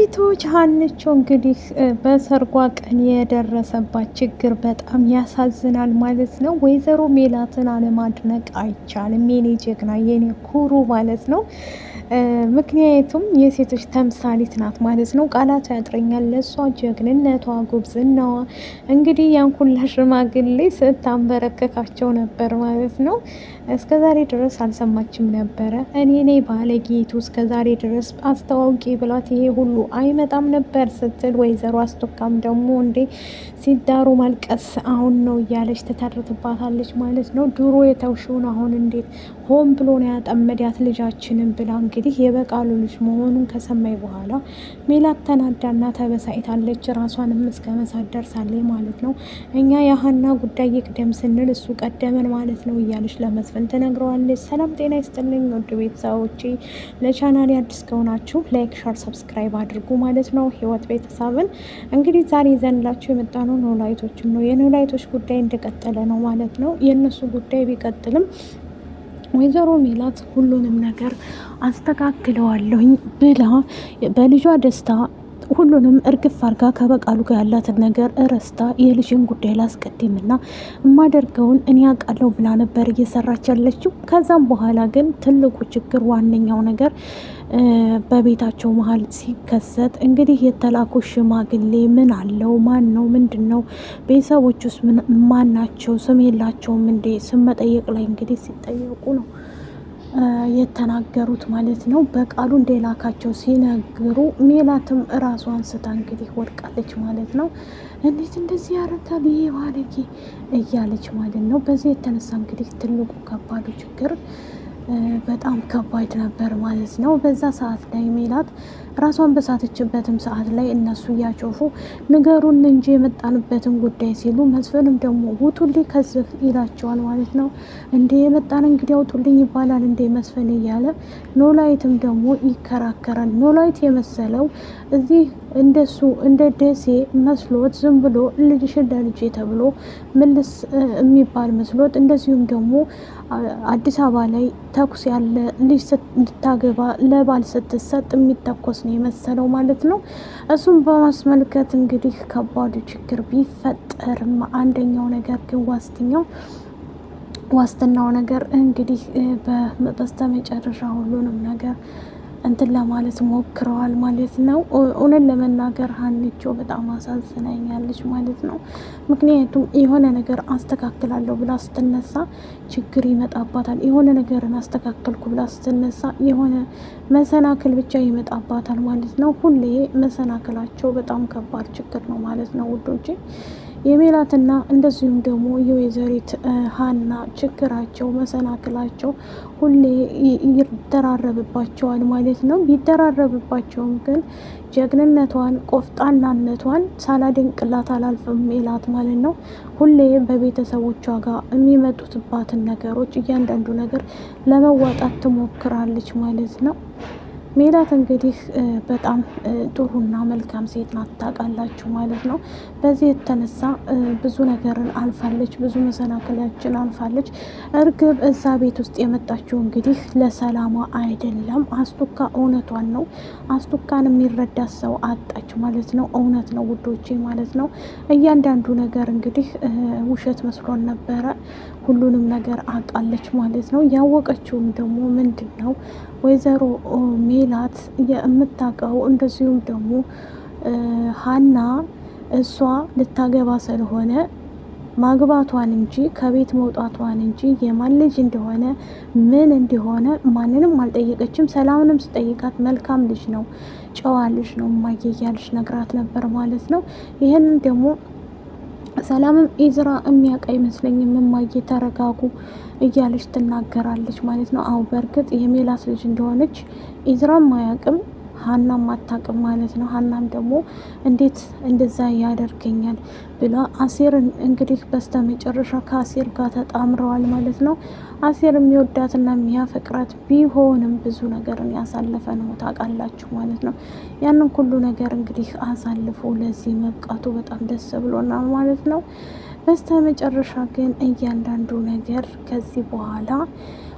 ሴቶች ሀንቾ እንግዲህ በሰርጓ ቀን የደረሰባት ችግር በጣም ያሳዝናል ማለት ነው። ወይዘሮ ሜላትን አለማድነቅ አይቻልም። የኔ ጀግና የኔ ኩሩ ማለት ነው። ምክንያቱም የሴቶች ተምሳሌት ናት ማለት ነው። ቃላት ያጥረኛል ለእሷ ጀግንነቷ፣ ጉብዝናዋ እንግዲህ ያን ሁላ ሽማግሌ ስታንበረከካቸው ነበር ማለት ነው። እስከ ዛሬ ድረስ አልሰማችም ነበረ። እኔ ነኝ ባለጌቱ እስከ ዛሬ ድረስ አስተዋውቂ ብላት ይሄ ሁሉ አይመጣም ነበር ስትል፣ ወይዘሮ አስቶካም ደግሞ እንዴ ሲዳሩ ማልቀስ አሁን ነው እያለች ትተርትባታለች ማለት ነው። ድሮ የተውሽውን አሁን እንዴት ሆን ብሎ ነው ያጠመዳት ልጃችንን ብላ እንግዲህ የበቃሉ ልጅ መሆኑን ከሰማይ በኋላ ሜላት ተናዳና ተበሳይታለች። ራሷንም እስከ መሳት ደርሳለች ማለት ነው። እኛ የሀና ጉዳይ ይቅደም ስንል እሱ ቀደመን ማለት ነው እያለች ለመስፍን ትነግረዋለች። ሰላም ጤና ይስጥልኝ ውድ ቤተሰቦቼ፣ ለቻናሌ አዲስ ከሆናችሁ ላይክ፣ ሻር፣ ሰብስክራይብ አድርጉ ማለት ነው። ህይወት ቤተሰብን እንግዲህ ዛሬ ይዘንላችሁ የመጣነው ኖላዊቶችን ነው። የኖላዊቶች ጉዳይ እንደቀጠለ ነው ማለት ነው። የእነሱ ጉዳይ ቢቀጥልም ወይዘሮ ሜላት ሁሉንም ነገር አስተካክለዋለሁኝ ብላ በልጇ ደስታ ሁሉንም እርግፍ አርጋ ከበቃሉ ጋር ያላትን ነገር እረስታ የልጅን ጉዳይ ላስቀድምና የማደርገውን እኔ አውቃለሁ ብላ ነበር እየሰራች ያለችው። ከዛም በኋላ ግን ትልቁ ችግር ዋነኛው ነገር በቤታቸው መሀል ሲከሰት እንግዲህ የተላኩ ሽማግሌ ምን አለው? ማን ነው? ምንድን ነው? ቤተሰቦች ውስጥ ማን ናቸው? ስም የላቸውም እንዴ? ስም መጠየቅ ላይ እንግዲህ ሲጠየቁ ነው የተናገሩት ማለት ነው። በቃሉ እንደላካቸው ሲነግሩ ሜላትም እራሷ አንስታ እንግዲህ ወድቃለች ማለት ነው። እንዴት እንደዚህ ያደርጋል ይሄ ባለጌ እያለች ማለት ነው። በዚህ የተነሳ እንግዲህ ትልቁ ከባዱ ችግር በጣም ከባድ ነበር ማለት ነው። በዛ ሰዓት ላይ ሜላት ራሷን በሳተችበትም ሰዓት ላይ እነሱ እያጮፉ ንገሩን እንጂ የመጣንበትን ጉዳይ ሲሉ፣ መስፍንም ደግሞ ውጡልኝ ከዝፍ ይላቸዋል ማለት ነው። እንዴ የመጣን እንግዲህ አውጡልኝ ይባላል እንዴ መስፍን እያለ ኖላዊትም ደግሞ ይከራከራል። ኖላዊት የመሰለው እዚህ እንደሱ እንደ ደሴ መስሎት ዝም ብሎ ልጅሽ ለልጄ ተብሎ ምልስ የሚባል መስሎት፣ እንደዚሁም ደግሞ አዲስ አበባ ላይ ተኩስ ያለ ልጅ እንድታገባ ለባል ስትሰጥ የሚተኮስ ነው የመሰለው ማለት ነው። እሱም በማስመልከት እንግዲህ ከባዱ ችግር ቢፈጠርም አንደኛው ነገር ግን ዋስትናው ነገር እንግዲህ በስተ መጨረሻ ሁሉንም ነገር እንትን ለማለት ሞክረዋል ማለት ነው። እውነት ለመናገር ሀንቾ በጣም አሳዝናኛለች ማለት ነው። ምክንያቱም የሆነ ነገር አስተካክላለሁ ብላ ስትነሳ ችግር ይመጣባታል። የሆነ ነገርን አስተካከልኩ ብላ ስትነሳ የሆነ መሰናክል ብቻ ይመጣባታል ማለት ነው። ሁሌ መሰናክላቸው በጣም ከባድ ችግር ነው ማለት ነው ውዶቼ። የሜላትና እንደዚሁም ደግሞ የወይዘሪት ሀና ችግራቸው መሰናክላቸው ሁሌ ይደራረብባቸዋል ማለት ነው። ቢደራረብባቸውም ግን ጀግንነቷን ቆፍጣናነቷን ሳላደንቅላት አላልፍም ሜላት ማለት ነው። ሁሌ በቤተሰቦቿ ጋር የሚመጡትባትን ነገሮች እያንዳንዱ ነገር ለመዋጣት ትሞክራለች ማለት ነው። ሜላት እንግዲህ በጣም ጥሩና መልካም ሴት ናት፣ ታውቃላችሁ ማለት ነው። በዚህ የተነሳ ብዙ ነገርን አልፋለች፣ ብዙ መሰናክሎችን አልፋለች። እርግብ እዛ ቤት ውስጥ የመጣችው እንግዲህ ለሰላሟ አይደለም። አስቱካ እውነቷን ነው። አስቱካን የሚረዳ ሰው አጣች ማለት ነው። እውነት ነው ውዶቼ ማለት ነው። እያንዳንዱ ነገር እንግዲህ ውሸት መስሎን ነበረ። ሁሉንም ነገር አውቃለች ማለት ነው። ያወቀችውም ደግሞ ምንድን ነው ወይዘሮ ሜላት የምታውቀው እንደዚሁም ደግሞ ሀና እሷ ልታገባ ስለሆነ ማግባቷን እንጂ ከቤት መውጣቷን እንጂ የማን ልጅ እንደሆነ ምን እንደሆነ ማንንም አልጠየቀችም። ሰላምንም ስጠይቃት መልካም ልጅ ነው፣ ጨዋ ልጅ ነው እማዬ እያለች ነግራት ነበር ማለት ነው። ይህንን ደግሞ ሰላምም ኢዝራ የሚያውቅ አይመስለኝም እማዬ ተረጋጉ እያለች ትናገራለች ማለት ነው። አዎ በእርግጥ የሜላት ልጅ እንደሆነች ኢዝራም አያውቅም፣ ሀናም አታውቅም ማለት ነው። ሀናም ደግሞ እንዴት እንደዛ ያደርገኛል ብላ አሴርን እንግዲህ በስተ መጨረሻ ከአሴር ጋር ተጣምረዋል ማለት ነው። አሴር የሚወዳትና የሚያፈቅራት ቢሆንም ብዙ ነገርን ያሳለፈ ነው ታውቃላችሁ ማለት ነው። ያንን ሁሉ ነገር እንግዲህ አሳልፎ ለዚህ መብቃቱ በጣም ደስ ብሎናል ማለት ነው። በስተ መጨረሻ ግን እያንዳንዱ ነገር ከዚህ በኋላ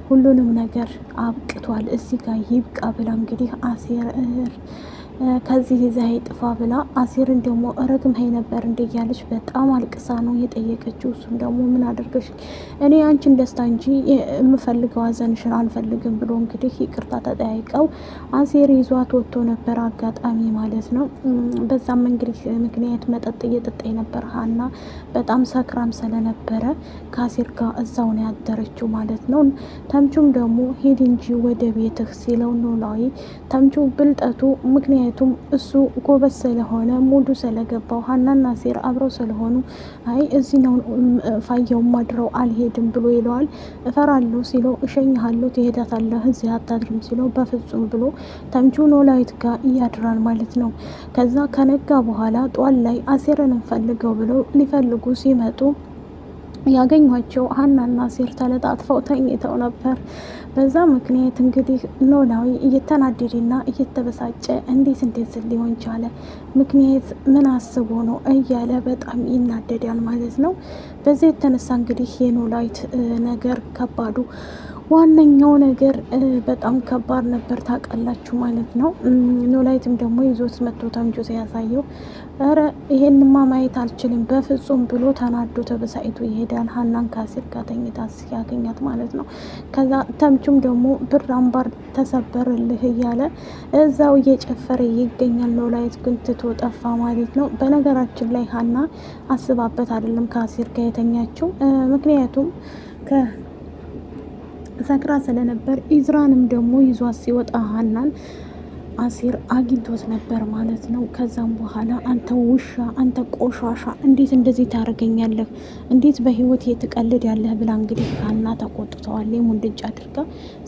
ሁሉንም ነገር አብቅቷል፣ እዚህ ጋር ይብቃ ብላ እንግዲህ አሴር ከዚህ ይዘህ ጥፋ ብላ አሲርን ደግሞ ረግመኸኝ ነበር እንደ እያለች በጣም አልቅሳ ነው የጠየቀችው። እሱም ደግሞ ምን አደርገሽ እኔ አንቺን ደስታ እንጂ የምፈልገው ሀዘንሽን አልፈልግም ብሎ እንግዲህ ይቅርታ ተጠያይቀው አሲር ይዟት ወጥቶ ነበር አጋጣሚ ማለት ነው። በዛም እንግዲህ ምክንያት መጠጥ እየጠጣኝ ነበር ሀና በጣም ሰክራም ስለነበረ ከአሲር ጋር እዛው ነው ያደረችው ማለት ነው። ተምቹም ደግሞ ሂድ እንጂ ወደ ቤትህ ሲለው ኖላዊ ተምቹ ብልጠቱ ምክንያቱም እሱ ጎበዝ ስለሆነ ሙዱ ስለገባው ሀናና አሲር አብረው ስለሆኑ አይ እዚህ ነው ፋየው ማድረው አልሄድም ብሎ ይለዋል። እፈራለሁ ሲለው እሸኝሃለሁ ትሄዳታለህ እዚህ አታድርም ሲለው በፍጹም ብሎ ተምቹ ኖላዊት ጋር እያድራል ማለት ነው። ከዛ ከነጋ በኋላ ጧል ላይ አሲርን እንፈልገው ብለው ሊፈልጉ ሲመጡ ያገኟቸው ሀናና አሲር ተለጣጥፈው ተኝተው ነበር። በዛ ምክንያት እንግዲህ ኖላዊ እየተናደደና እየተበሳጨ እንዴት ሊሆን ቻለ ምክንያት ምን አስቦ ነው እያለ በጣም ይናደዳል ማለት ነው። በዚህ የተነሳ እንግዲህ የኖላዊት ነገር ከባዱ ዋነኛው ነገር በጣም ከባድ ነበር ታውቃላችሁ ማለት ነው። ኖላዊትም ደግሞ ይዞት መጥቶ ተምቹ ሲያሳየው ኧረ ይሄንማ ማየት አልችልም በፍጹም ብሎ ተናዶ ተበሳይቶ ይሄዳል። ሀናን ከአሲር ጋር ተኝታ ሲያገኛት ማለት ነው። ከዛ ተምቹም ደግሞ ብር አምባር ተሰበርልህ እያለ እዛው እየጨፈረ ይገኛል። ኖላዊት ግን ትቶ ጠፋ ማለት ነው። በነገራችን ላይ ሀና አስባበት አይደለም ከአሲር ጋር የተኛችው ምክንያቱም ሰክራ ስለነበር ኢዝራንም ደግሞ ይዟት ሲወጣ ሀናን አሲር አግኝቶት ነበር ማለት ነው። ከዛም በኋላ አንተ ውሻ፣ አንተ ቆሻሻ እንዴት እንደዚህ ታደርገኛለህ? እንዴት በህይወት ትቀልድ ያለህ ብላ እንግዲህ ሀና ተቆጥተዋለች። ሙንድጭ አድርጋ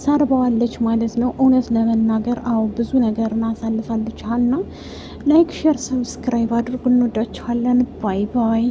ሳርበዋለች ማለት ነው። እውነት ለመናገር አዎ ብዙ ነገርን አሳልፋለች ሀና። ላይክ፣ ሼር፣ ሰብስክራይብ አድርጉ። እንወዳችኋለን። ባይ ባይ።